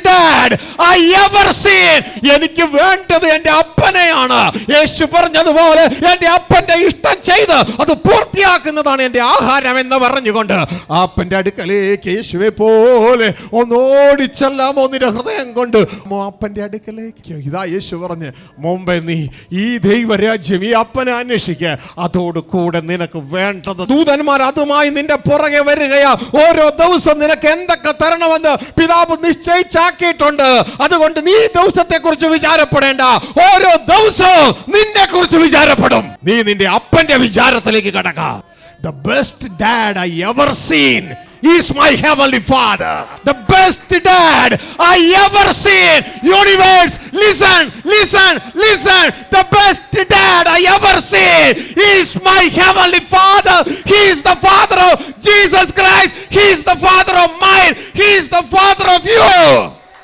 dad I ever seen. എനിക്ക് വേണ്ടത് എൻ്റെ അപ്പനെയാണ്. യേശു പറഞ്ഞതുപോലെ എൻ്റെ അപ്പന്റെ ഇഷ്ടം ചെയ്ത് അത് പൂർത്തിയാക്കുന്നതാണ് എൻ്റെ ആഹാരം എന്ന് പറഞ്ഞുകൊണ്ട് അപ്പന്റെ അടുക്കലേക്ക് യേശുവെ പോലെ ഒന്നോടിച്ചെല്ലാമോ നിന്റെ ഹൃദയം കൊണ്ട് അപ്പന്റെ അടുക്കലേക്ക്. ഇതാ യേശു പറഞ്ഞ്, മുമ്പേ നീ ഈ ദൈവരാജ്യം, ഈ അപ്പനെ അന്വേഷിക്കുക, അതോട് കൂടെ നിനക്ക് വേണ്ടത് ദൂതന്മാർ അതുമായി നിന്റെ പുറകെ വരികയാ. ഓരോ ദിവസം നിനക്ക് എന്തൊക്കെ തരണമെന്ന് പിതാവ് നിശ്ചയിച്ചാക്കിയിട്ടുണ്ട്. അതുകൊണ്ട് നീ ദിവസത്തെ കുറിച്ച് വിചാരപ്പെടേണ്ട, ഓരോ ദിവസവും നിന്നെ കുറിച്ച് വിചാരപ്പെടും. നീ നിന്റെ അപ്പന്റെ വിചാരത്തിലേക്ക് കടക്കാം. The best dad I ever seen is my heavenly Father. The best dad I ever seen. Universe, listen, listen, listen. The best dad I ever seen is my heavenly Father. He is the Father of Jesus Christ. He is the Father of mine. He is the Father of you.